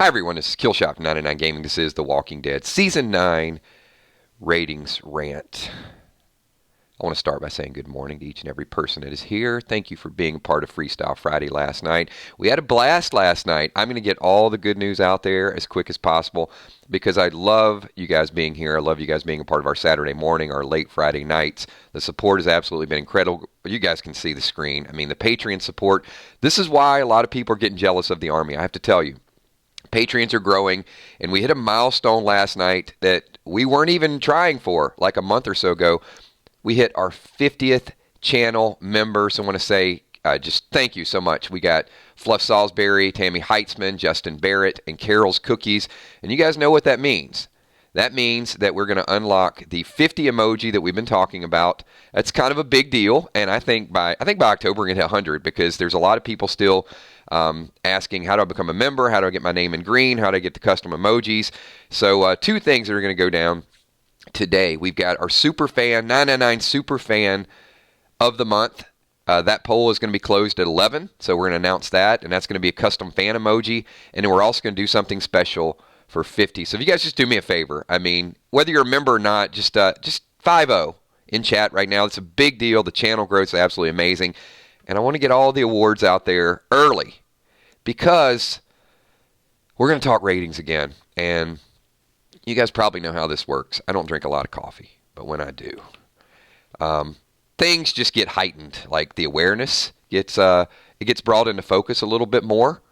Hi everyone, this is Killshot 99 Gaming. This is The Walking Dead Season 9 Ratings Rant. I want to start by saying good morning to each and every person that is here. Thank you for being a part of Freestyle Friday last night. We had a blast last night. I'm going to get all the good news out there as quick as possible because I love you guys being here. I love you guys being a part of our Saturday morning, our late Friday nights. The support has absolutely been incredible. You guys can see the screen. I mean, the Patreon support. This is why a lot of people are getting jealous of the Army. I have to tell you. Patreons are growing, and we hit a milestone last night that we weren't even trying for like a month or so ago. We hit our 50th channel member, so I want to say just thank you so much. We got Fluff Salisbury, Tammy Heitzman, Justin Barrett, and Carol's Cookies, and you guys know what that means. That means that we're going to unlock the 50 emoji that we've been talking about. That's kind of a big deal, and I think by October we're going to hit 100 because there's a lot of people still asking, how do I become a member? How do I get my name in green? How do I get the custom emojis? So two things that are going to go down today. We've got our super fan, 999 super fan of the month. That poll is going to be closed at 11, so we're going to announce that, and that's going to be a custom fan emoji, and then we're also going to do something special for 50. So if you guys just do me a favor, I mean, whether you're a member or not, just 5-0 in chat right now. It's a big deal. The channel growth is absolutely amazing. And I want to get all the awards out there early because we're going to talk ratings again. And you guys probably know how this works. I don't drink a lot of coffee, but when I do, things just get heightened. Like the awareness gets brought into focus a little bit more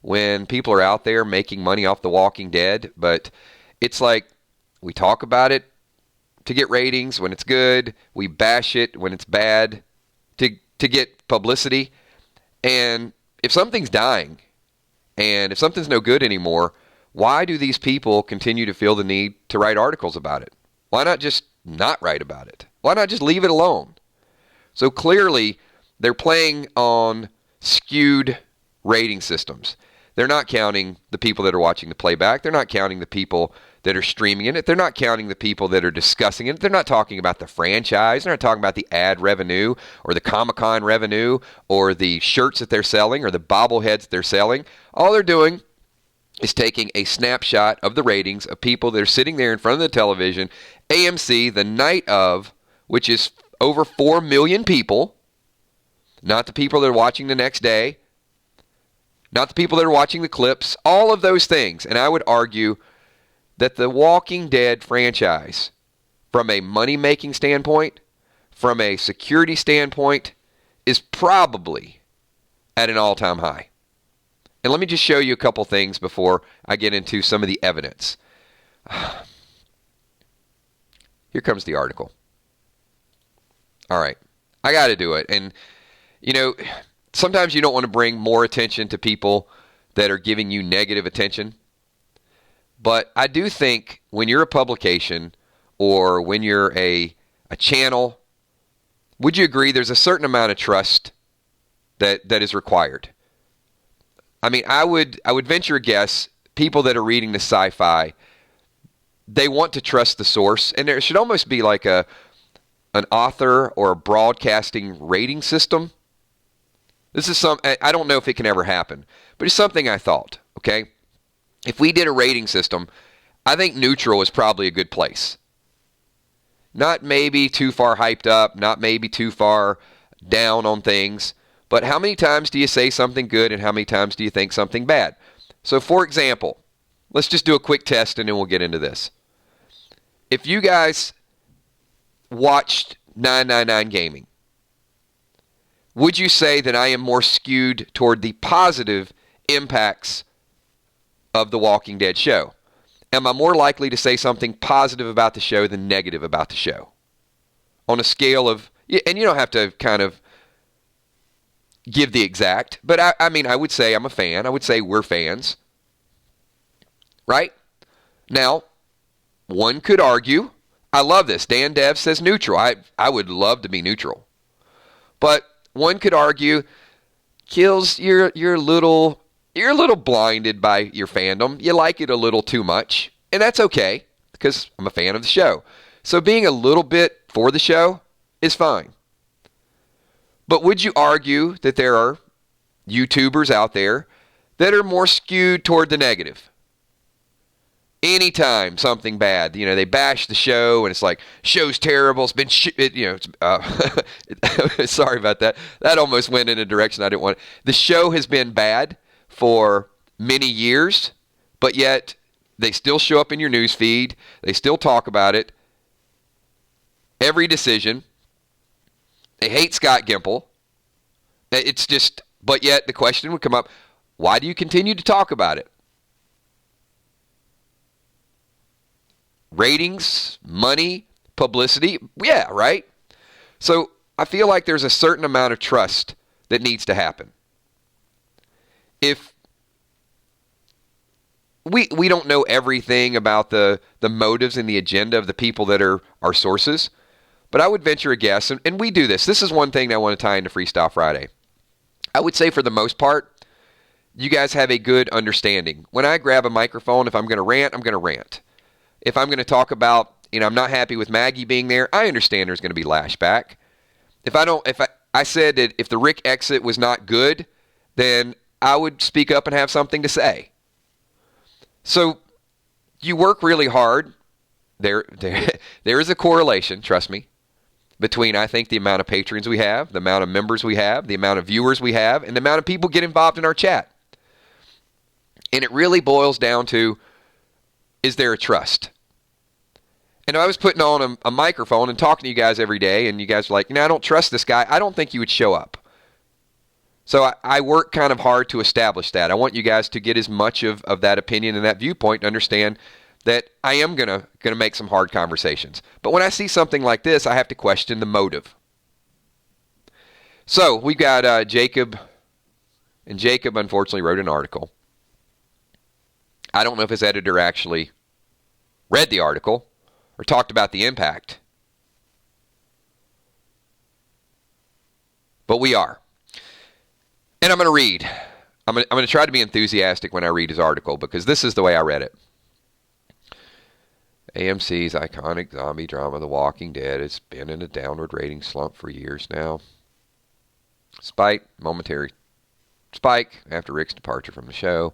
when people are out there making money off The Walking Dead. But it's like we talk about it to get ratings when it's good. We bash it when it's bad to get publicity. And if something's dying and if something's no good anymore, why do these people continue to feel the need to write articles about it? Why not just not write about it? Why not just leave it alone? So clearly they're playing on skewed rating systems. They're not counting the people that are watching the playback. They're not counting the people that are streaming in it. They're not counting the people that are discussing it. They're not talking about the franchise. They're not talking about the ad revenue or the Comic-Con revenue or the shirts that they're selling or the bobbleheads they're selling. All they're doing is taking a snapshot of the ratings of people that are sitting there in front of the television, AMC, the night of, which is over 4 million people, not the people that are watching the next day, not the people that are watching the clips, all of those things. And I would argue that the Walking Dead franchise, from a money-making standpoint, from a security standpoint, is probably at an all-time high. And let me just show you a couple things before I get into some of the evidence. Here comes the article. All right. I got to do it. And, you know, sometimes you don't want to bring more attention to people that are giving you negative attention. But I do think when you're a publication or when you're a channel, would you agree there's a certain amount of trust that is required? I mean, I would venture a guess, people that are reading the sci-fi, they want to trust the source. And there should almost be like an author or a broadcasting rating system. This is I don't know if it can ever happen, but it's something I thought, okay? If we did a rating system, I think neutral is probably a good place. Not maybe too far hyped up, not maybe too far down on things, but how many times do you say something good and how many times do you think something bad? So for example, let's just do a quick test and then we'll get into this. If you guys watched 999 Gaming, would you say that I am more skewed toward the positive impacts of the Walking Dead show? Am I more likely to say something positive about the show than negative about the show? On a scale of, and you don't have to kind of give the exact, but I mean, I would say I'm a fan. I would say we're fans. Right? Now, one could argue, I love this. Dan Dev says neutral. I would love to be neutral. But one could argue, Kills, you're a little blinded by your fandom. You like it a little too much. And that's okay, because I'm a fan of the show. So being a little bit for the show is fine. But would you argue that there are YouTubers out there that are more skewed toward the negative? Anytime something bad, they bash the show and it's like, show's terrible. It's been, sorry about that. That almost went in a direction I didn't want. The show has been bad for many years, but yet they still show up in your news feed. They still talk about it. Every decision. They hate Scott Gimple. It's just, but yet the question would come up, why do you continue to talk about it? Ratings, money, publicity, yeah, right? So I feel like there's a certain amount of trust that needs to happen. If we don't know everything about the motives and the agenda of the people that are our sources, but I would venture a guess, and we do this. This is one thing that I want to tie into Freestyle Friday. I would say for the most part, you guys have a good understanding. When I grab a microphone, if I'm going to rant, I'm going to rant. If I'm going to talk about, I'm not happy with Maggie being there, I understand there's going to be lashback. I said that if the Rick exit was not good, then I would speak up and have something to say. So you work really hard. There is a correlation, trust me, between, I think, the amount of patrons we have, the amount of members we have, the amount of viewers we have, and the amount of people get involved in our chat. And it really boils down to, is there a trust? And I was putting on a microphone and talking to you guys every day, and you guys are like, I don't trust this guy. I don't think you would show up. So I work kind of hard to establish that. I want you guys to get as much of that opinion and that viewpoint to understand that I am gonna make some hard conversations. But when I see something like this, I have to question the motive. So we've got Jacob, and Jacob unfortunately wrote an article. I don't know if his editor actually read the article or talked about the impact. But we are. And I'm going to read. I'm going to try to be enthusiastic when I read his article because this is the way I read it. AMC's iconic zombie drama, The Walking Dead, has been in a downward rating slump for years now. Despite momentary spike after Rick's departure from the show,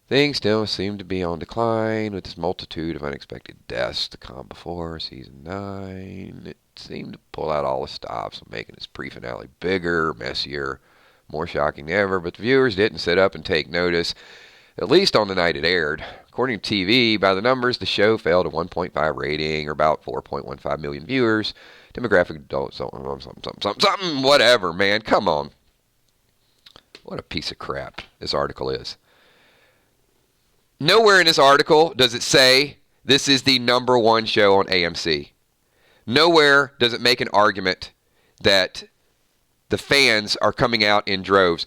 things still seem to be on decline with this multitude of unexpected deaths to come before season 9. It seemed to pull out all the stops, making its pre-finale bigger, messier, more shocking than ever, but the viewers didn't sit up and take notice, at least on the night it aired. According to TV, by the numbers, the show failed a 1.5 rating, or about 4.15 million viewers. Demographic adults, something, whatever, man, come on. What a piece of crap this article is. Nowhere in this article does it say this is the number one show on AMC. Nowhere does it make an argument that the fans are coming out in droves.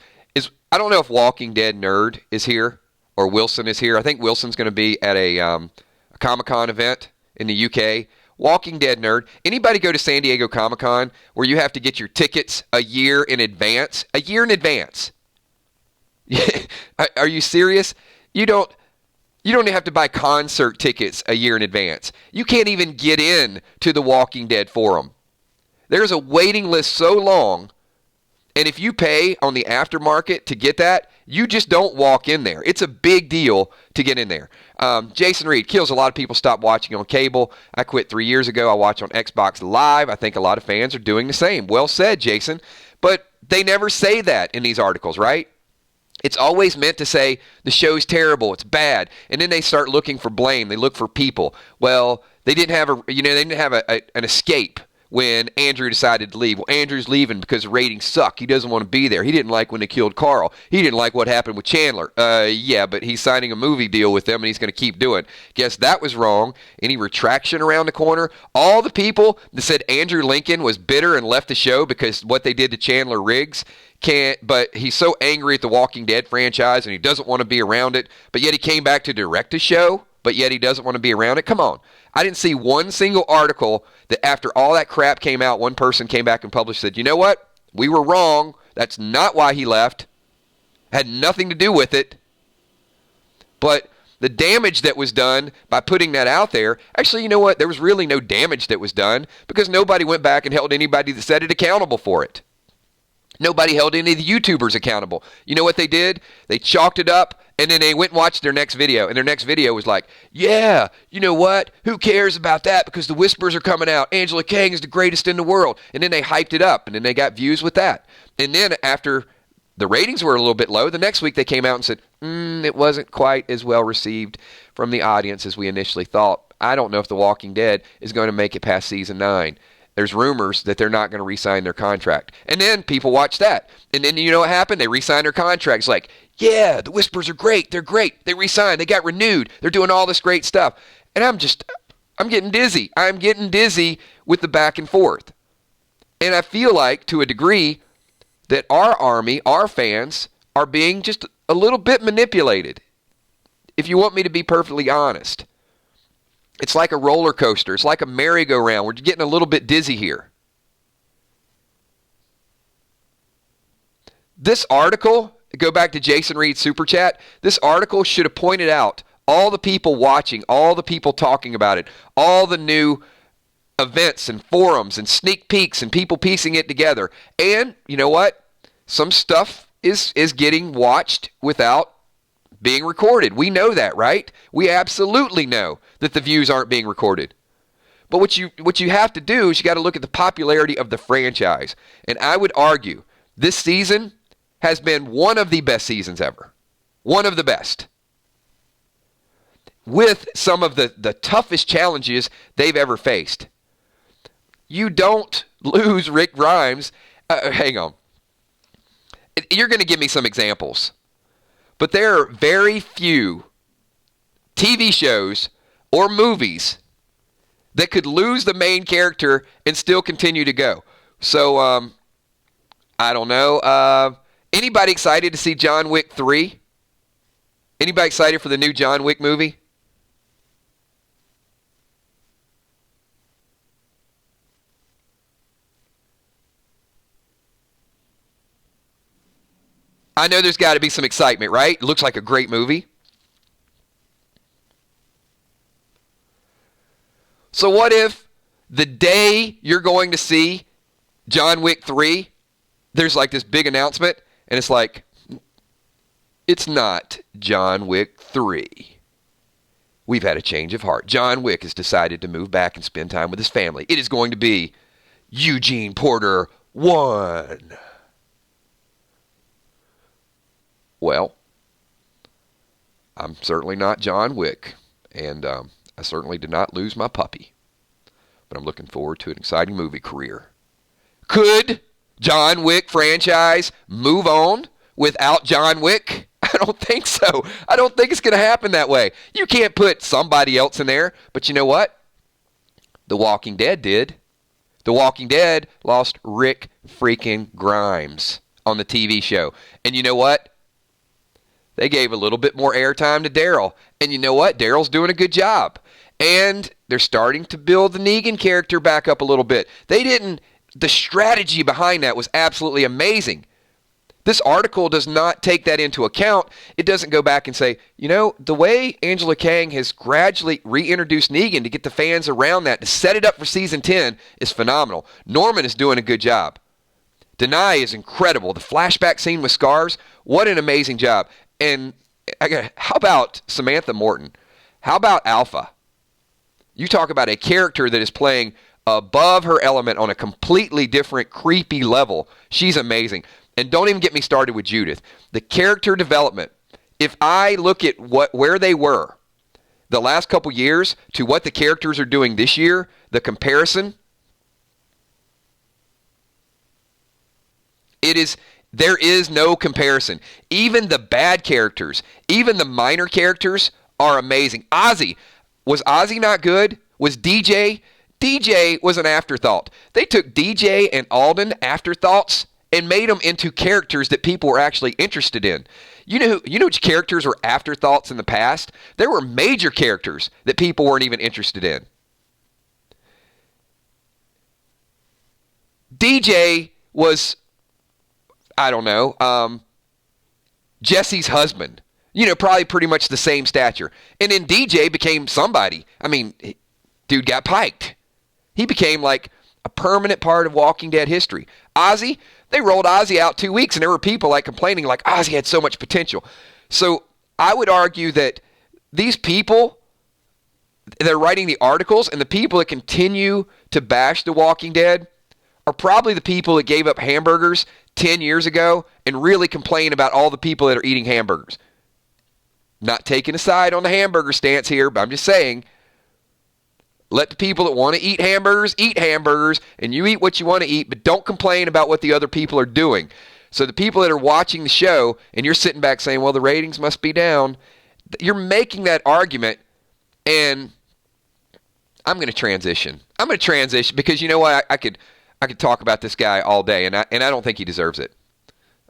I don't know if Walking Dead Nerd is here or Wilson is here. I think Wilson's going to be at a Comic-Con event in the UK. Walking Dead Nerd. Anybody go to San Diego Comic-Con where you have to get your tickets a year in advance? A year in advance. Are you serious? You don't even have to buy concert tickets a year in advance. You can't even get in to the Walking Dead forum. There's a waiting list so long, and if you pay on the aftermarket to get that, you just don't walk in there. It's a big deal to get in there. Jason Reed kills. A lot of people stop watching on cable. I quit 3 years ago. I watch on Xbox Live. I think a lot of fans are doing the same. Well said, Jason. But they never say that in these articles, right? It's always meant to say the show's terrible, it's bad, and then they start looking for blame. They look for people. Well, they didn't have an escape when Andrew decided to leave. Well, Andrew's leaving because the ratings suck. He doesn't want to be there. He didn't like when they killed Carl. He didn't like what happened with Chandler. Yeah, but he's signing a movie deal with them, and he's going to keep doing it. Guess that was wrong. Any retraction around the corner? All the people that said Andrew Lincoln was bitter and left the show because what they did to Chandler Riggs but he's so angry at the Walking Dead franchise and he doesn't want to be around it, but yet he came back to direct a show, but yet he doesn't want to be around it. Come on. I didn't see one single article that after all that crap came out, one person came back and published, said, you know what? We were wrong. That's not why he left. Had nothing to do with it. But the damage that was done by putting that out there, actually, you know what? There was really no damage that was done because nobody went back and held anybody that said it accountable for it. Nobody held any of the YouTubers accountable. You know what they did? They chalked it up, and then they went and watched their next video. And their next video was like, yeah, you know what? Who cares about that? Because the whispers are coming out. Angela Kang is the greatest in the world. And then they hyped it up, and then they got views with that. And then after the ratings were a little bit low, the next week they came out and said, it wasn't quite as well received from the audience as we initially thought. I don't know if The Walking Dead is going to make it past season 9. There's rumors that they're not going to re-sign their contract. And then people watch that. And then you know what happened? They re-signed their contracts. Like, yeah, the whispers are great. They're great. They re-signed. They got renewed. They're doing all this great stuff. And I'm getting dizzy. I'm getting dizzy with the back and forth. And I feel like, to a degree, that our army, our fans, are being just a little bit manipulated. If you want me to be perfectly honest. It's like a roller coaster. It's like a merry-go-round. We're getting a little bit dizzy here. This article, go back to Jason Reed's Super Chat, this article should have pointed out all the people watching, all the people talking about it, all the new events and forums and sneak peeks and people piecing it together. And you know what? Some stuff is getting watched without being recorded. We know that, right? We absolutely know that the views aren't being recorded. But what you have to do is you got to look at the popularity of the franchise. And I would argue this season has been one of the best seasons ever. One of the best. With some of the toughest challenges they've ever faced. You don't lose Rick Grimes. Hang on. You're going to give me some examples. But there are very few TV shows or movies that could lose the main character and still continue to go. So, I don't know. Anybody excited to see John Wick 3? Anybody excited for the new John Wick movie? I know there's got to be some excitement, right? It looks like a great movie. So what if the day you're going to see John Wick 3, there's like this big announcement, and it's like, it's not John Wick 3. We've had a change of heart. John Wick has decided to move back and spend time with his family. It is going to be Eugene Porter 1. Well, I'm certainly not John Wick, and I certainly did not lose my puppy. But I'm looking forward to an exciting movie career. Could John Wick franchise move on without John Wick? I don't think so. I don't think it's going to happen that way. You can't put somebody else in there, but you know what? The Walking Dead did. The Walking Dead lost Rick freaking Grimes on the TV show. And you know what? They gave a little bit more airtime to Daryl. And you know what? Daryl's doing a good job. And they're starting to build the Negan character back up a little bit. The strategy behind that was absolutely amazing. This article does not take that into account. It doesn't go back and say, you know, the way Angela Kang has gradually reintroduced Negan to get the fans around that, to set it up for season 10 is phenomenal. Norman is doing a good job. Denai is incredible. The flashback scene with Scars, what an amazing job. And how about Samantha Morton? How about Alpha? You talk about a character that is playing above her element on a completely different, creepy level. She's amazing. And don't even get me started with Judith. The character development, if I look at where they were the last couple years to what the characters are doing this year, the comparison, there is no comparison. Even the bad characters, even the minor characters are amazing. Was Ozzy not good? Was DJ? DJ was an afterthought. They took DJ and Alden, afterthoughts, and made them into characters that people were actually interested in. You know which characters were afterthoughts in the past? There were major characters that people weren't even interested in. DJ was, I don't know, Jesse's husband. You know, probably pretty much the same stature. And then DJ became somebody. I mean, dude got piked. He became like a permanent part of Walking Dead history. Ozzy, They rolled Ozzy out 2 weeks, and there were people like complaining like Ozzy had so much potential. So I would argue that these people, they're writing the articles, and the people that continue to bash The Walking Dead are probably the people that gave up hamburgers 10 years ago and really complain about all the people that are eating hamburgers. Not taking a side on the hamburger stance here, but I'm just saying, let the people that want to eat hamburgers, and you eat what you want to eat, but don't complain about what the other people are doing. So the people that are watching the show, and you're sitting back saying, well, the ratings must be down, you're making that argument, and I'm going to transition. Because you know what? I could talk about this guy all day, and I don't think he deserves it.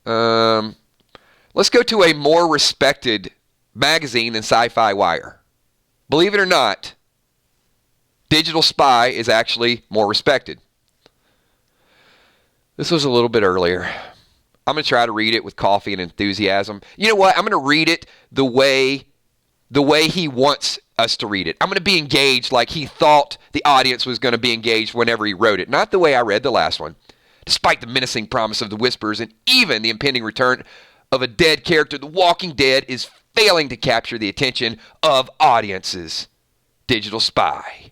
Let's go to a more respected magazine than Sci-Fi Wire. Believe it or not, Digital Spy is actually more respected. This was a little bit earlier. I'm going to try to read it with coffee and enthusiasm. You know what? I'm going to read it the way he wants us to read it. I'm going to be engaged like he thought the audience was going to be engaged whenever he wrote it. Not the way I read the last one. Despite the menacing promise of the Whisperers and even the impending return of a dead character, The Walking Dead is failing to capture the attention of audiences. Digital Spy.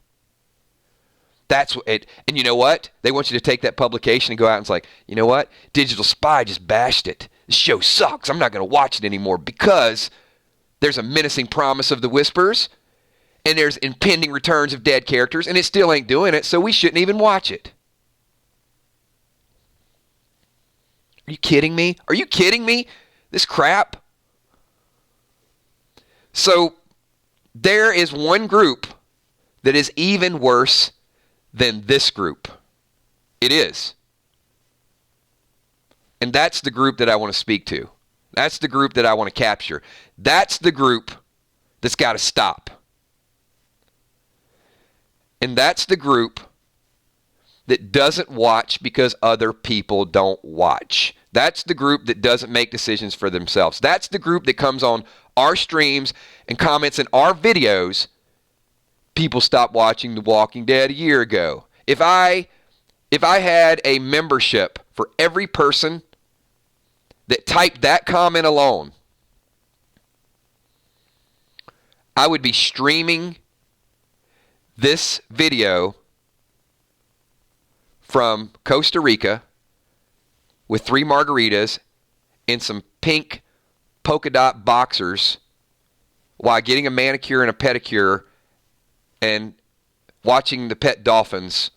That's what it, and you know what? They want you to take that publication and go out and say, like, you know what? Digital Spy just bashed it. This show sucks. I'm not going to watch it anymore because there's a menacing promise of the Whisperers and there's impending returns of dead characters and it still ain't doing it, so we shouldn't even watch it. Are you kidding me? Are you kidding me? This crap? So there is one group that is even worse than this group. It is. And that's the group that I want to speak to. That's the group that I want to capture. That's the group that's got to stop. And that's the group that doesn't watch because other people don't watch. That's the group that doesn't make decisions for themselves. That's the group that comes on our streams and comments in our videos. People stopped watching The Walking Dead a year ago. If I had a membership for every person that typed that comment alone, I would be streaming this video from Costa Rica with 3 margaritas and some pink polka dot boxers while getting a manicure and a pedicure and watching the pet dolphins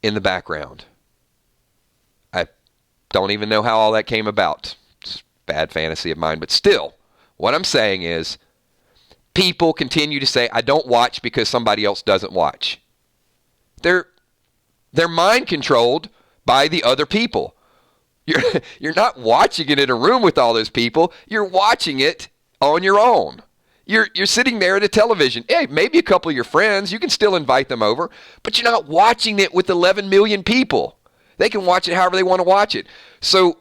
in the background. I don't even know how all that came about. It's a bad fantasy of mine. But still, what I'm saying is people continue to say, I don't watch because somebody else doesn't watch. They're mind controlled by the other people. You're not watching it in a room with all those people. You're watching it on your own. You're sitting there at a television. Hey, maybe a couple of your friends, you can still invite them over, but you're not watching it with 11 million people. They can watch it however they want to watch it. So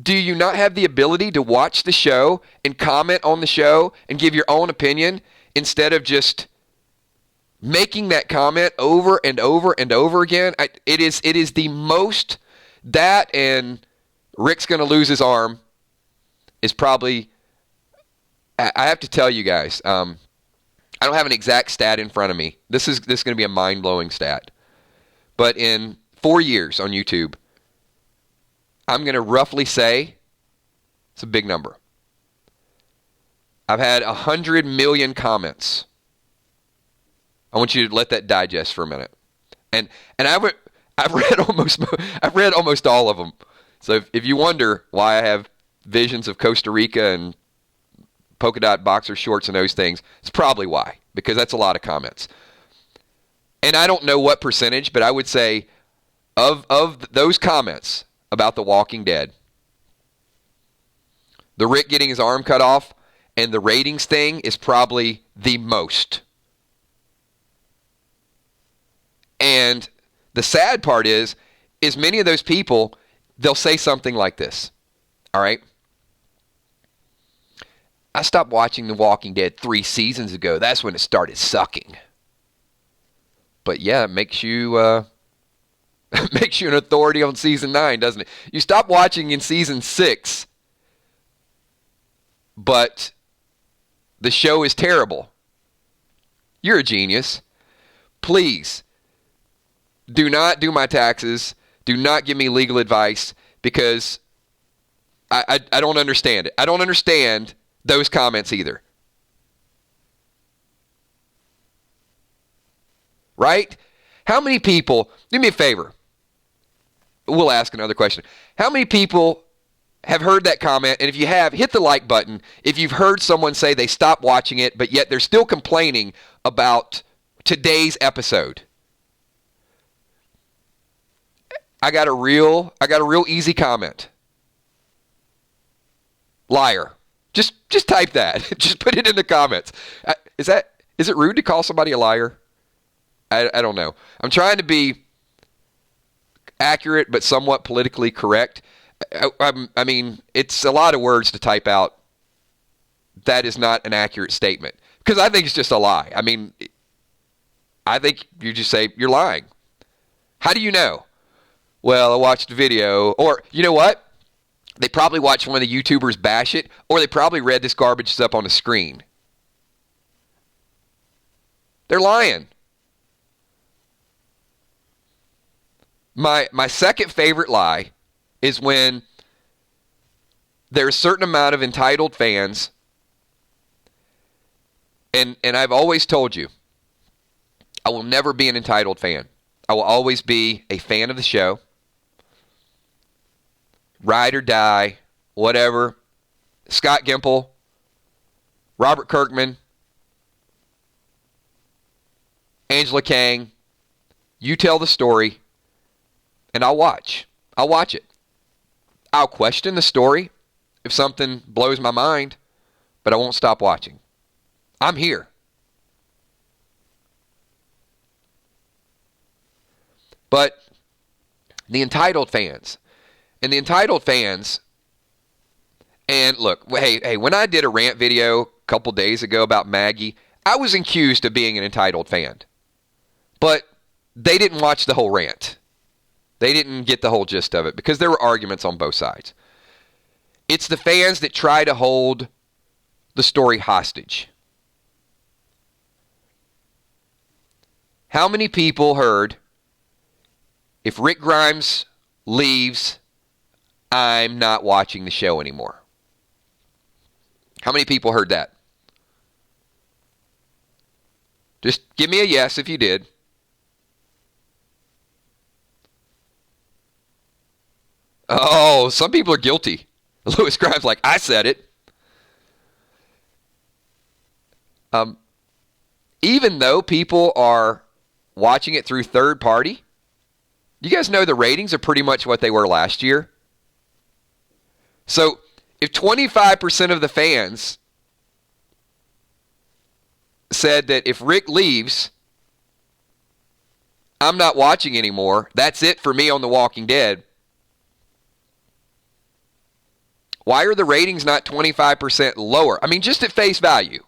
do you not have the ability to watch the show and comment on the show and give your own opinion instead of just making that comment over and over and over again? It is the most, that and Rick's going to lose his arm is probably, I have to tell you guys, I don't have an exact stat in front of me. This is going to be a mind-blowing stat. But in 4 years on YouTube, I'm going to roughly say, it's a big number, I've had 100 million comments. I want you to let that digest for a minute. And I've read almost all of them. So if you wonder why I have visions of Costa Rica and polka dot boxer shorts and those things, it's probably why, because that's a lot of comments. And I don't know what percentage, but I would say of those comments about The Walking Dead, the Rick getting his arm cut off and the ratings thing is probably the most. And the sad part is many of those people, they'll say something like this. All right? I stopped watching The Walking Dead 3 seasons ago. That's when it started sucking. But yeah, it makes you makes you an authority on season 9, doesn't it? You stop watching in season 6, but the show is terrible. You're a genius. Please, do not do my taxes. Do not give me legal advice, because I don't understand it. I don't understand those comments either. Right? How many people, do me a favor, we'll ask another question. How many people have heard that comment, and if you have, hit the like button if you've heard someone say they stopped watching it, but yet they're still complaining about today's episode? I got a real easy comment. Liar. Just type that. Just put it in the comments. Is it rude to call somebody a liar? I don't know. I'm trying to be accurate but somewhat politically correct. I mean, it's a lot of words to type out. That is not an accurate statement, because I think it's just a lie. I mean, I think you just say you're lying. How do you know? Well, I watched a video, or you know what? They probably watched one of the YouTubers bash it, or they probably read this garbage stuff on the screen. They're lying. My second favorite lie is when there's a certain amount of entitled fans, and I've always told you, I will never be an entitled fan. I will always be a fan of the show. Ride or die, whatever. Scott Gimple, Robert Kirkman, Angela Kang, you tell the story, and I'll watch. I'll watch it. I'll question the story if something blows my mind, but I won't stop watching. I'm here. But the entitled fans, and look, hey, when I did a rant video a couple days ago about Maggie, I was accused of being an entitled fan. But they didn't watch the whole rant. They didn't get the whole gist of it, because there were arguments on both sides. It's the fans that try to hold the story hostage. How many people heard, if Rick Grimes leaves, I'm not watching the show anymore? How many people heard that? Just give me a yes if you did. Oh, some people are guilty. Louis Grimes like, I said it. Even though people are watching it through third party, you guys know the ratings are pretty much what they were last year. So if 25% of the fans said that if Rick leaves, I'm not watching anymore, that's it for me on The Walking Dead, why are the ratings not 25% lower? I mean, just at face value.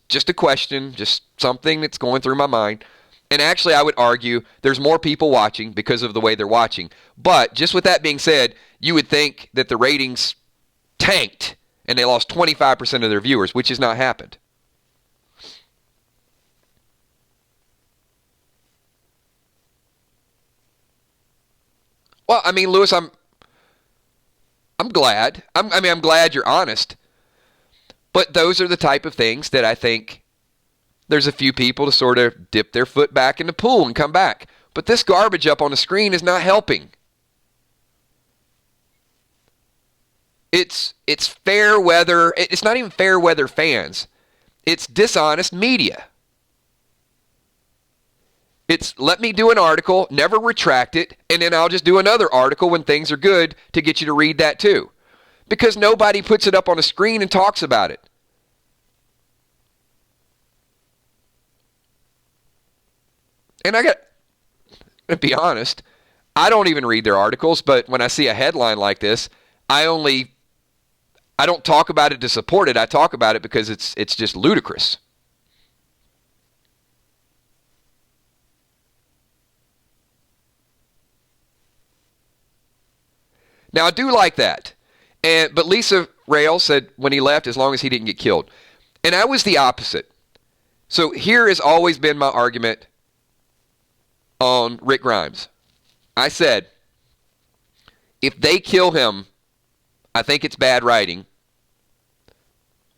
Just a question, just something that's going through my mind. And actually, I would argue there's more people watching because of the way they're watching. But just with that being said, you would think that the ratings tanked and they lost 25% of their viewers, which has not happened. Well, I mean, Lewis, I'm glad. I'm glad you're honest. But those are the type of things that I think there's a few people to sort of dip their foot back in the pool and come back. But this garbage up on the screen is not helping. It's fair weather. It's not even fair weather fans. It's dishonest media. It's let me do an article, never retract it, and then I'll just do another article when things are good to get you to read that too. Because nobody puts it up on a screen and talks about it. And I got to be honest, I don't even read their articles, but when I see a headline like this, I don't talk about it to support it. I talk about it because it's just ludicrous. Now, I do like that. But Lisa Rael said when he left, as long as he didn't get killed. And I was the opposite. So here has always been my argument on Rick Grimes. I said, if they kill him, I think it's bad writing,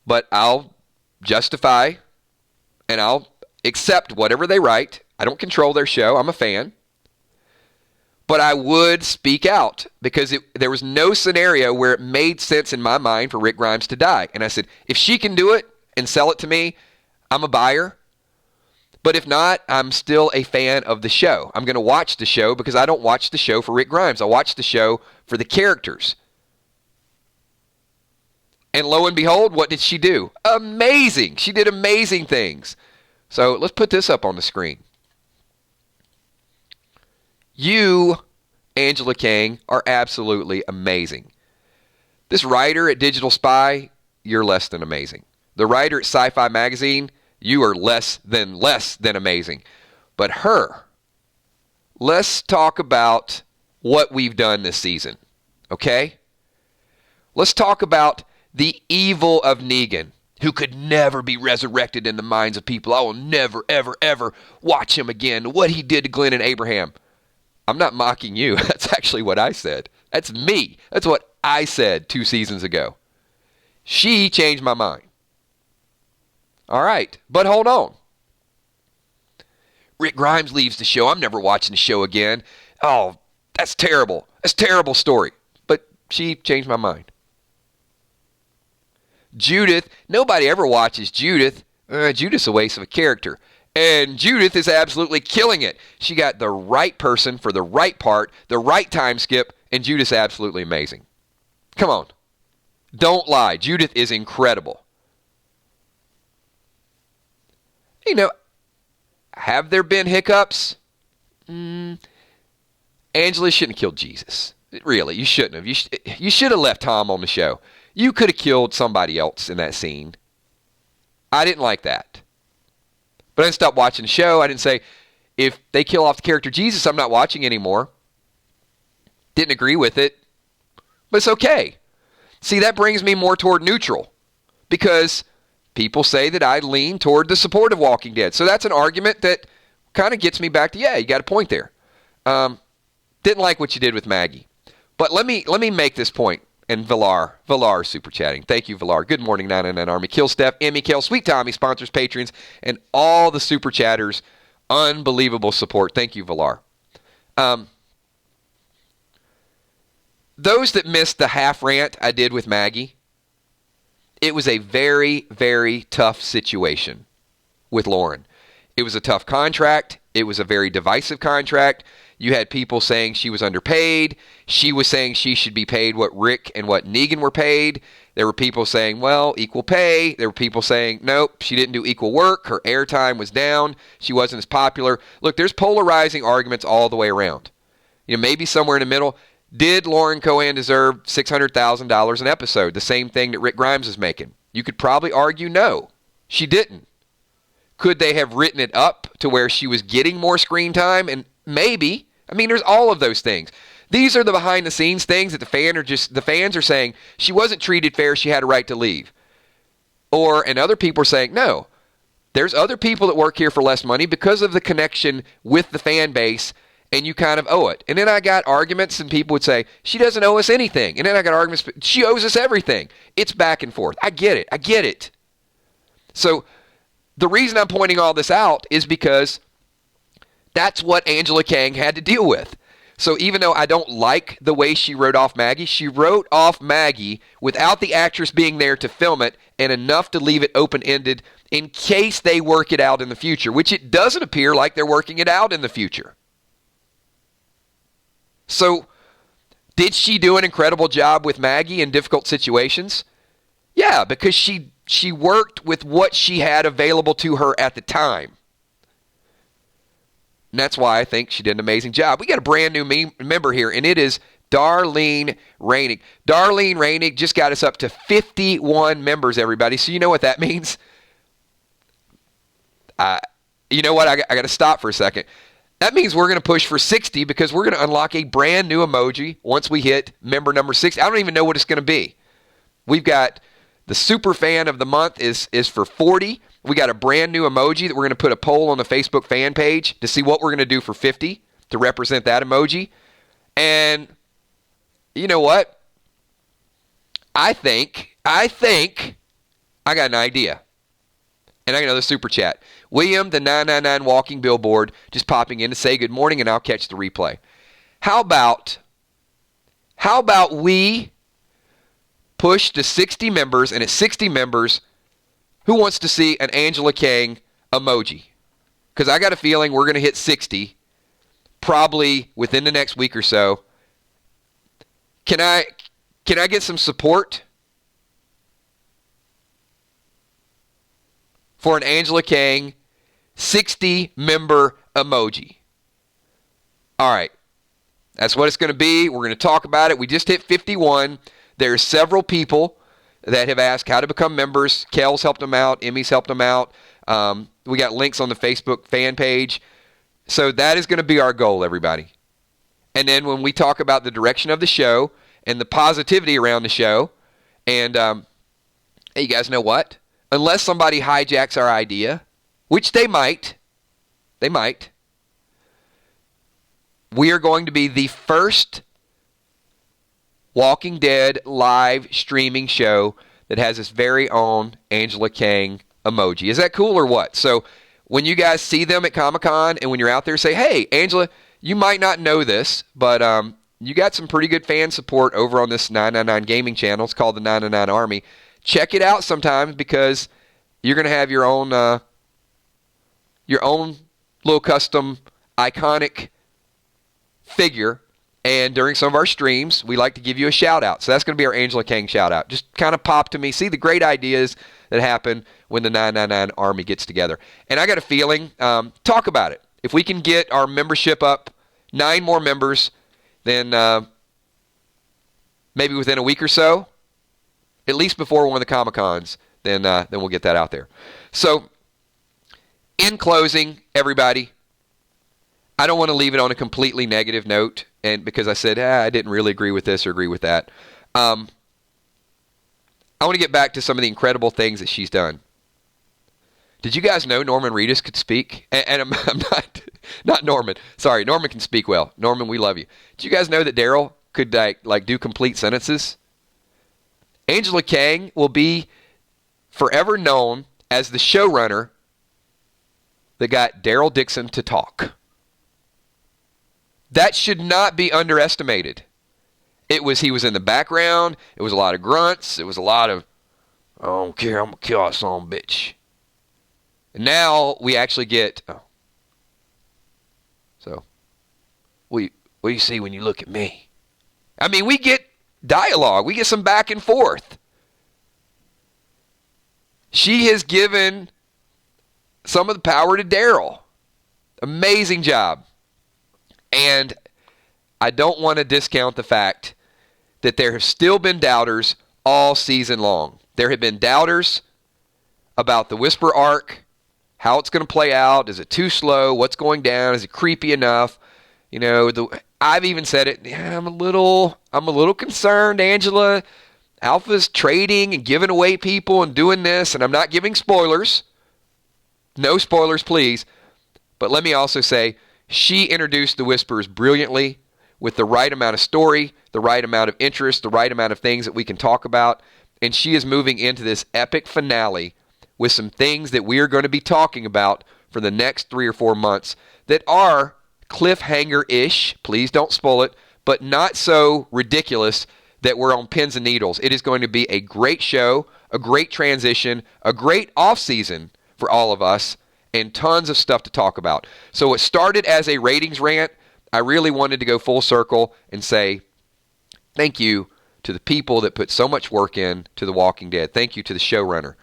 but I'll justify and I'll accept whatever they write. I don't control their show. I'm a fan. But I would speak out because there was no scenario where it made sense in my mind for Rick Grimes to die. And I said, if she can do it and sell it to me, I'm a buyer. But if not, I'm still a fan of the show. I'm going to watch the show because I don't watch the show for Rick Grimes. I watch the show for the characters. And lo and behold, what did she do? Amazing. She did amazing things. So let's put this up on the screen. You, Angela Kang, are absolutely amazing. This writer at Digital Spy, you're less than amazing. The writer at Sci-Fi Magazine, you are less than amazing. But her, let's talk about what we've done this season, okay? Let's talk about the evil of Negan, who could never be resurrected in the minds of people. I will never, ever, ever watch him again. What he did to Glenn and Abraham. I'm not mocking you. That's actually what I said. That's me. That's what I said 2 seasons ago. She changed my mind. All right, but hold on. Rick Grimes leaves the show. I'm never watching the show again. Oh, that's terrible. That's a terrible story. But she changed my mind. Judith, nobody ever watches Judith. Judith's a waste of a character. And Judith is absolutely killing it. She got the right person for the right part, the right time skip, and Judith's absolutely amazing. Come on. Don't lie. Judith is incredible. You know, have there been hiccups? Angela shouldn't have killed Jesus. Really, you shouldn't have. You should have left Tom on the show. You could have killed somebody else in that scene. I didn't like that. But I didn't stop watching the show. I didn't say, if they kill off the character Jesus, I'm not watching anymore. Didn't agree with it. But it's okay. See, that brings me more toward neutral. Because people say that I lean toward the support of Walking Dead. So that's an argument that kind of gets me back to, yeah, you got a point there. Didn't like what you did with Maggie. But let me make this point. And Villar super chatting. Thank you, Villar. Good morning, 999 Army. Kill Steph, Emmy, Kale, Sweet Tommy, sponsors, patrons, and all the super chatters. Unbelievable support. Thank you, Villar. Those that missed the half rant I did with Maggie, it was a very, very tough situation with Lauren. It was a tough contract. It was a very divisive contract. You had people saying she was underpaid. She was saying she should be paid what Rick and what Negan were paid. There were people saying, well, equal pay. There were people saying, nope, she didn't do equal work. Her airtime was down. She wasn't as popular. Look, there's polarizing arguments all the way around. You know, maybe somewhere in the middle. Did Lauren Cohan deserve $600,000 an episode? The same thing that Rick Grimes is making. You could probably argue no, she didn't. Could they have written it up to where she was getting more screen time? And maybe. I mean, there's all of those things. These are the behind-the-scenes things that the fans are saying she wasn't treated fair, she had a right to leave. And other people are saying, no, there's other people that work here for less money because of the connection with the fan base, and you kind of owe it. And then I got arguments, and people would say, she doesn't owe us anything. And then I got arguments, she owes us everything. It's back and forth. I get it. So the reason I'm pointing all this out is because that's what Angela Kang had to deal with. So even though I don't like the way she wrote off Maggie, she wrote off Maggie without the actress being there to film it and enough to leave it open-ended in case they work it out in the future, which it doesn't appear like they're working it out in the future. So did she do an incredible job with Maggie in difficult situations? Yeah, because she worked with what she had available to her at the time. And that's why I think she did an amazing job. We got a brand new member here, and it is Darlene Rainig. Darlene Rainig just got us up to 51 members, everybody. So you know what that means? You know what? I got to stop for a second. That means we're going to push for 60 because we're going to unlock a brand new emoji once we hit member number 60. I don't even know what it's going to be. We've got the super fan of the month is for 40. We got a brand new emoji that we're going to put a poll on the Facebook fan page to see what we're going to do for 50 to represent that emoji. And you know what? I think I got an idea. And I got another super chat. William, the 999 walking billboard, just popping in to say good morning, and I'll catch the replay. How about we push to 60 members, and at 60 members, who wants to see an Angela Kang emoji? Because I got a feeling we're going to hit 60 probably within the next week or so. Can I get some support for an Angela Kang 60-member emoji? All right. That's what it's going to be. We're going to talk about it. We just hit 51. There's several people that have asked how to become members. Kel's helped them out. Emmy's helped them out. We got links on the Facebook fan page. So that is going to be our goal, everybody. And then when we talk about the direction of the show and the positivity around the show, and hey, you guys know what? Unless somebody hijacks our idea, which they might, we are going to be the first Walking Dead live streaming show that has its very own Angela Kang emoji. Is that cool or what? So when you guys see them at Comic-Con and when you're out there, say, hey, Angela, you might not know this, but you got some pretty good fan support over on this 999 gaming channel. It's called the 999 Army. Check it out sometimes because you're going to have your own little custom iconic figure. And during some of our streams, we like to give you a shout-out. So that's going to be our Angela Kang shout-out. Just kind of pop to me. See the great ideas that happen when the 999 Army gets together. And I got a feeling, talk about it. If we can get our membership up 9 more members, then maybe within a week or so, at least before one of the Comic-Cons, then we'll get that out there. So, in closing, everybody, I don't want to leave it on a completely negative note, and because I said, I didn't really agree with this or agree with that. I want to get back to some of the incredible things that she's done. Did you guys know Norman Reedus could speak? And I'm not Norman. Sorry, Norman can speak well. Norman, we love you. Did you guys know that Daryl could like do complete sentences? Angela Kang will be forever known as the showrunner that got Daryl Dixon to talk. That should not be underestimated. He was in the background. It was a lot of grunts. It was a lot of, I don't care, I'm going to kill that son of a bitch. And now we actually get, so, what do you see when you look at me? I mean, we get dialogue. We get some back and forth. She has given some of the power to Daryl. Amazing job. And I don't want to discount the fact that there have still been doubters all season long. There have been doubters about the Whisper arc, how it's going to play out. Is it too slow? What's going down? Is it creepy enough? You know, I've even said it. Yeah, I'm a little concerned, Angela. Alpha's trading and giving away people and doing this, and I'm not giving spoilers. No spoilers, please. But let me also say, she introduced the Whispers brilliantly with the right amount of story, the right amount of interest, the right amount of things that we can talk about. And she is moving into this epic finale with some things that we are going to be talking about for the next 3 or 4 months that are cliffhanger-ish. Please don't spoil it, but not so ridiculous that we're on pins and needles. It is going to be a great show, a great transition, a great off-season for all of us, and tons of stuff to talk about. So it started as a ratings rant. I really wanted to go full circle and say thank you to the people that put so much work in to The Walking Dead. Thank you to the showrunner,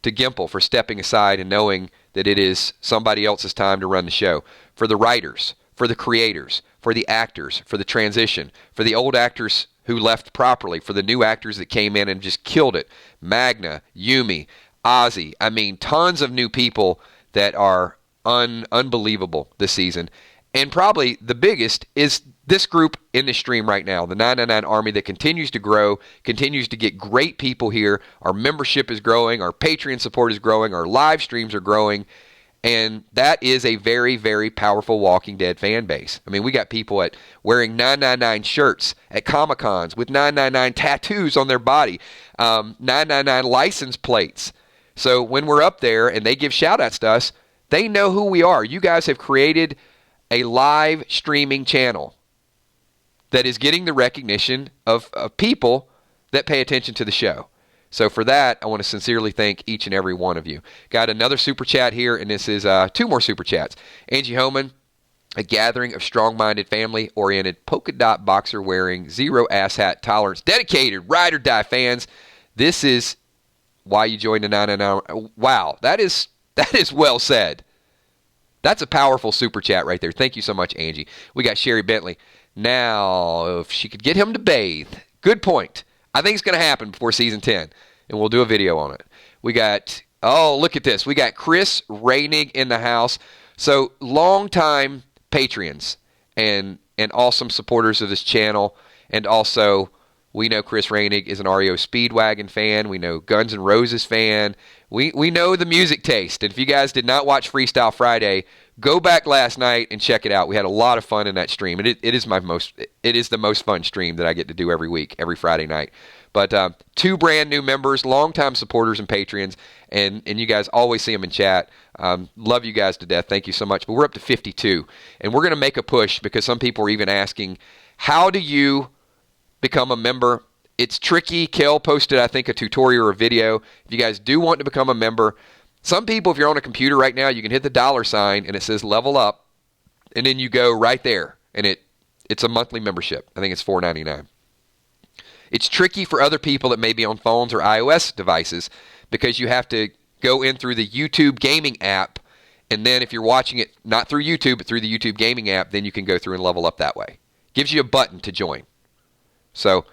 to Gimple for stepping aside and knowing that it is somebody else's time to run the show, for the writers, for the creators, for the actors, for the transition, for the old actors who left properly, for the new actors that came in and just killed it. Magna, Yumi, Ozzy. I mean, tons of new people that are unbelievable this season. And probably the biggest is this group in the stream right now, the 999 Army that continues to grow, continues to get great people here. Our membership is growing. Our Patreon support is growing. Our live streams are growing. And that is a very, very powerful Walking Dead fan base. I mean, we got people wearing 999 shirts at Comic-Cons with 999 tattoos on their body, 999 license plates. So when we're up there and they give shout-outs to us, they know who we are. You guys have created a live streaming channel that is getting the recognition of people that pay attention to the show. So for that, I want to sincerely thank each and every one of you. Got another super chat here, and this is 2 more super chats. Angie Homan, a gathering of strong-minded, family-oriented, polka dot boxer wearing, zero asshat tolerance, dedicated ride or die fans. This is why you joined the 999. Wow, that is well said. That's a powerful super chat right there. Thank you so much, Angie. We got Sherry Bentley. Now, if she could get him to bathe. Good point. I think it's going to happen before season 10, and we'll do a video on it. We got, look at this. We got Chris Rainig in the house. So, longtime Patreons and awesome supporters of this channel. And also, we know Chris Rainig is an REO Speedwagon fan. We know Guns N' Roses fan. We know the music taste. And if you guys did not watch Freestyle Friday, go back last night and check it out. We had a lot of fun in that stream. It is the most fun stream that I get to do every week, every Friday night. But 2 brand new members, longtime supporters and Patreons, and you guys always see them in chat. Love you guys to death. Thank you so much. But we're up to 52, and we're going to make a push because some people are even asking, how do you become a member? It's tricky. Kel posted, I think, a tutorial or a video. If you guys do want to become a member, some people, if you're on a computer right now, you can hit the $sign and it says level up, and then you go right there, and it's a monthly membership. I think it's $4.99. It's tricky for other people that may be on phones or iOS devices because you have to go in through the YouTube gaming app, and then if you're watching it not through YouTube but through the YouTube gaming app, then you can go through and level up that way. Gives you a button to join. So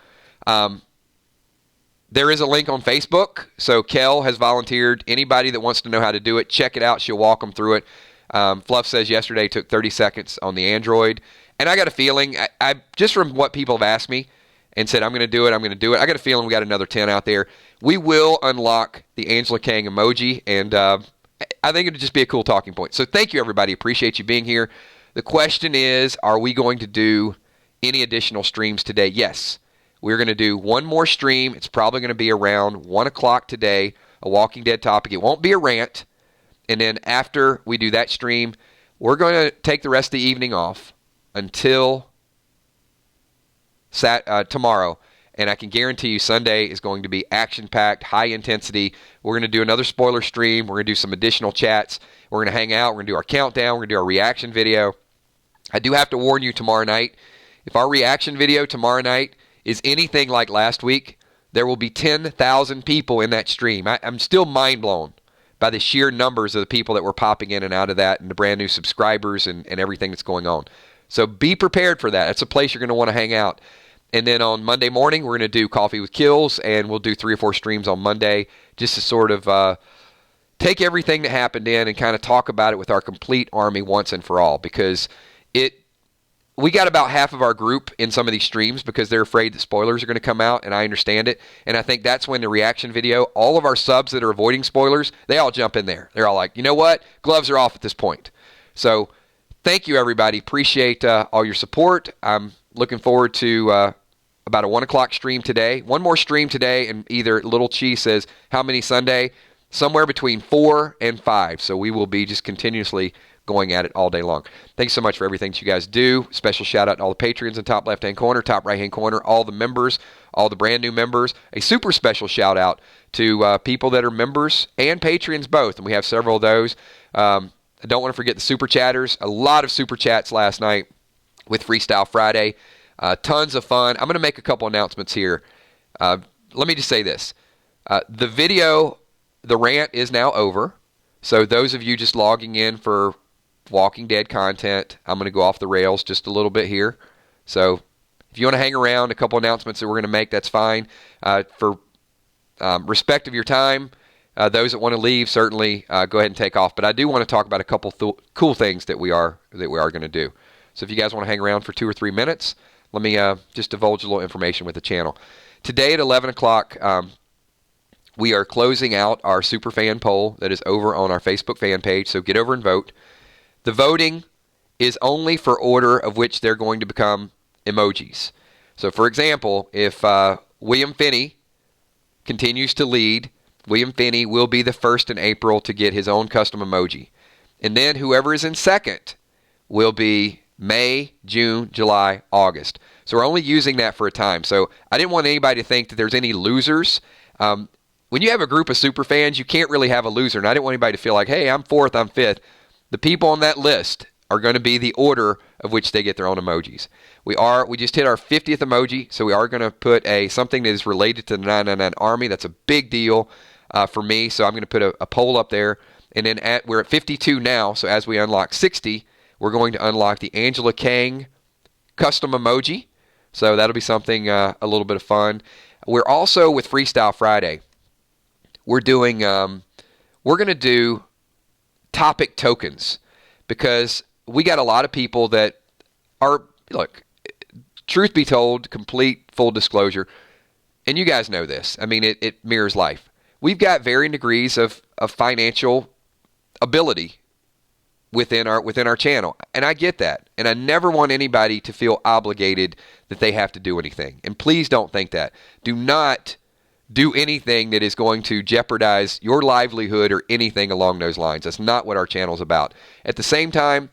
there is a link on Facebook. So Kel has volunteered. Anybody that wants to know how to do it, check it out. She'll walk them through it. Fluff says yesterday took 30 seconds on the Android. And I got a feeling, I just from what people have asked me and said, I'm going to do it, I got a feeling we got another 10 out there. We will unlock the Angela Kang emoji, and I think it'll just be a cool talking point. So thank you, everybody. Appreciate you being here. The question is, are we going to do any additional streams today? Yes. We're going to do one more stream. It's probably going to be around 1 o'clock today, a Walking Dead topic. It won't be a rant. And then after we do that stream, we're going to take the rest of the evening off until tomorrow. And I can guarantee you Sunday is going to be action-packed, high intensity. We're going to do another spoiler stream. We're going to do some additional chats. We're going to hang out. We're going to do our countdown. We're going to do our reaction video. I do have to warn you tomorrow night. If our reaction video tomorrow night is anything like last week, there will be 10,000 people in that stream. I'm still mind blown by the sheer numbers of the people that were popping in and out of that and the brand new subscribers and everything that's going on. So be prepared for that. That's a place you're going to want to hang out. And then on Monday morning, we're going to do Coffee with Kills, and we'll do 3 or 4 streams on Monday just to sort of take everything that happened in and kind of talk about it with our complete army once and for all, because we got about half of our group in some of these streams because they're afraid that spoilers are going to come out, and I understand it. And I think that's when the reaction video, all of our subs that are avoiding spoilers, they all jump in there. They're all like, you know what? Gloves are off at this point. So thank you, everybody. Appreciate all your support. I'm looking forward to about a 1 o'clock stream today. One more stream today, and either Little Chi says, how many Sunday? Somewhere between 4 and 5. So we will be just continuously going at it all day long. Thanks so much for everything that you guys do. Special shout out to all the Patreons in top left-hand corner, top right-hand corner, all the members, all the brand new members. A super special shout out to people that are members and Patreons both, and we have several of those. I don't want to forget the super chatters. A lot of super chats last night with Freestyle Friday. Tons of fun. I'm going to make a couple announcements here. Let me just say this. The video, the rant is now over. So those of you just logging in for Walking Dead content, I'm going to go off the rails just a little bit here. So if you want to hang around, a couple announcements that we're going to make, that's fine. For respect of your time, those that want to leave, certainly go ahead and take off. But I do want to talk about a couple cool things that we are going to do. So if you guys want to hang around for 2 or 3 minutes, let me just divulge a little information with the channel. Today at 11 o'clock, we are closing out our Superfan poll that is over on our Facebook fan page, so get over and vote. The voting is only for order of which they're going to become emojis. So for example, if William Finney continues to lead, William Finney will be the first in April to get his own custom emoji. And then whoever is in second will be May, June, July, August. So we're only using that for a time. So I didn't want anybody to think that there's any losers. When you have a group of super fans, you can't really have a loser. And I didn't want anybody to feel like, hey, I'm fourth, I'm fifth. The people on that list are going to be the order of which they get their own emojis. We just hit our 50th emoji, so we are going to put something that is related to the 999 Army. That's a big deal for me, so I'm going to put a poll up there. And then we're at 52 now, so as we unlock 60, we're going to unlock the Angela Kang custom emoji. So that'll be something a little bit of fun. We're also, with Freestyle Friday, we're going to do topic tokens, because we got a lot of people that are, look, truth be told, complete full disclosure, and you guys know this. I mean, it mirrors life. We've got varying degrees of financial ability within our channel, and I get that. And I never want anybody to feel obligated that they have to do anything. And please don't think that. Do not do anything that is going to jeopardize your livelihood or anything along those lines. That's not what our channel is about. At the same time,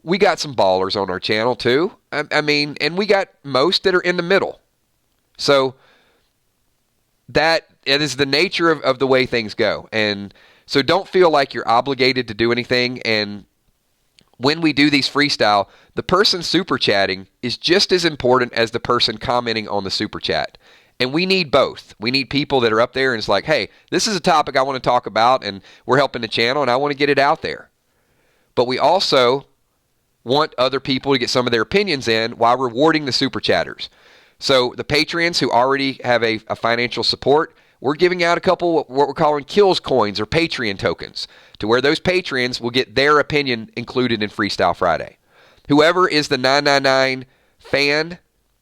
we got some ballers on our channel too. I mean, and we got most that are in the middle. So that it is the nature of the way things go. And so don't feel like you're obligated to do anything. And when we do these freestyle, the person super chatting is just as important as the person commenting on the super chat. And we need both. We need people that are up there and it's like, hey, this is a topic I want to talk about and we're helping the channel and I want to get it out there. But we also want other people to get some of their opinions in while rewarding the super chatters. So the patrons who already have a financial support, we're giving out a couple what we're calling kills coins or Patreon tokens, to where those patrons will get their opinion included in Freestyle Friday. Whoever is the 999 fan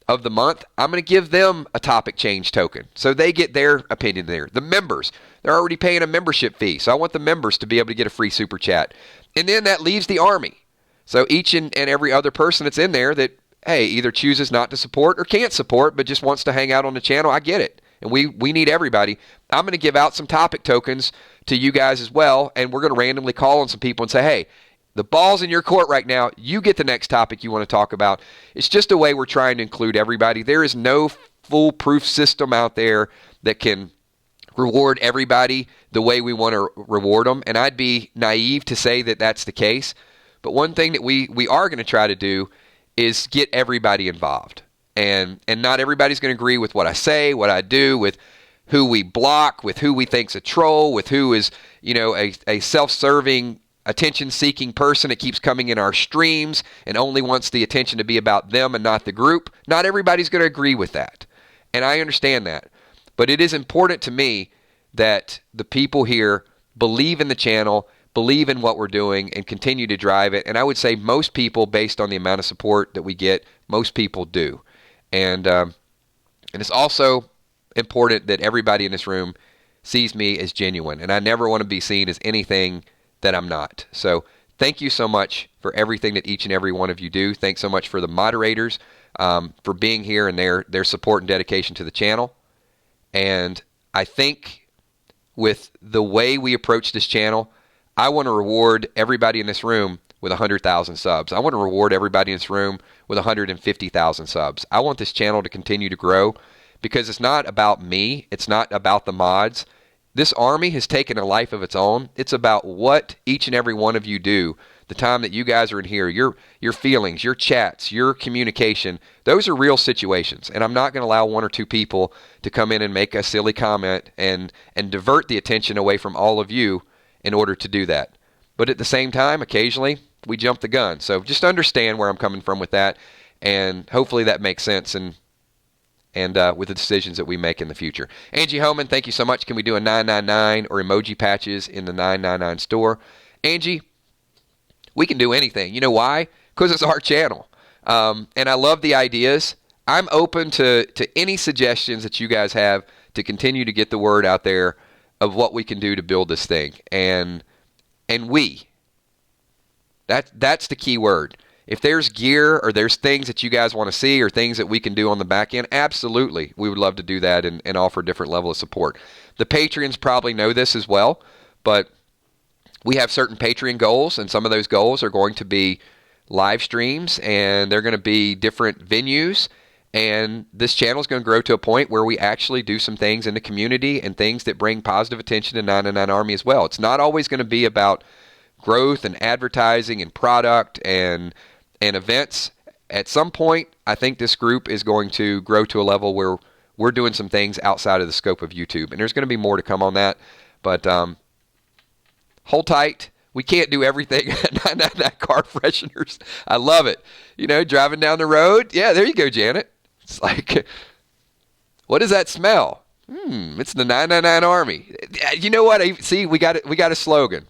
of the month, I'm going to give them a topic change token, so they get their opinion there. The members, they're already paying a membership fee, so I want the members to be able to get a free super chat. And then that leaves the Army. So each and every other person that's in there that, hey, either chooses not to support or can't support but just wants to hang out on the channel, I get it. And we need everybody. I'm going to give out some topic tokens to you guys as well, and we're going to randomly call on some people and say, hey, the ball's in your court right now. You get the next topic you want to talk about. It's just a way we're trying to include everybody. There is no foolproof system out there that can reward everybody the way we want to reward them, and I'd be naive to say that that's the case. But one thing that we are going to try to do is get everybody involved. And not everybody's going to agree with what I say, what I do, with who we block, with who we think's a troll, with who is, a self-serving, attention-seeking person that keeps coming in our streams and only wants the attention to be about them and not the group. Not everybody's going to agree with that. And I understand that. But it is important to me that the people here believe in the channel, believe in what we're doing, and continue to drive it. And I would say most people, based on the amount of support that we get, most people do. And it's also important that everybody in this room sees me as genuine. And I never want to be seen as anything that I'm not. So thank you so much for everything that each and every one of you do. Thanks so much for the moderators for being here and their support and dedication to the channel. And I think with the way we approach this channel, I want to reward everybody in this room with 100,000 subs. I want to reward everybody in this room with 150,000 subs. I want this channel to continue to grow because it's not about me. It's not about the mods. This Army has taken a life of its own. It's about what each and every one of you do. The time that you guys are in here, your feelings, your chats, your communication, those are real situations. And I'm not going to allow one or two people to come in and make a silly comment and divert the attention away from all of you in order to do that. But at the same time, occasionally, we jump the gun. So just understand where I'm coming from with that, and hopefully that makes sense and with the decisions that we make in the future. Angie Homan, thank you so much. Can we do a 999 or emoji patches in the 999 store? Angie, we can do anything. You know why? Because it's our channel. And I love the ideas. I'm open to any suggestions that you guys have to continue to get the word out there of what we can do to build this thing. And that's the key word. If there's gear or there's things that you guys want to see or things that we can do on the back end, absolutely, we would love to do that and offer a different level of support. The Patreons probably know this as well, but we have certain Patreon goals, and some of those goals are going to be live streams, and they're going to be different venues, and this channel is going to grow to a point where we actually do some things in the community and things that bring positive attention to 999 Army as well. It's not always going to be about growth and advertising and product and events. At some point, I think this group is going to grow to a level where we're doing some things outside of the scope of YouTube, and there's going to be more to come on that, but hold tight. We can't do everything. That car fresheners, I love it. You know, driving down the road. Yeah, there you go, Janet. It's like, what does that smell? It's the 999 Army. You know what? See, we got it. We got a slogan.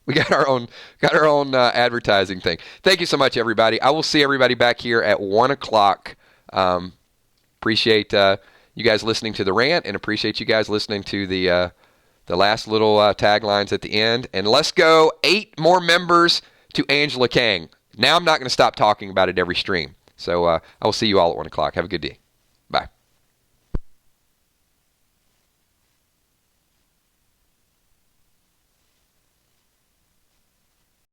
We got our own advertising thing. Thank you so much, everybody. I will see everybody back here at 1 o'clock. Appreciate you guys listening to the rant, and appreciate you guys listening to the last little taglines at the end. And let's go 8 more members to Angela Kang. Now I'm not going to stop talking about it every stream. So I will see you all at 1 o'clock. Have a good day.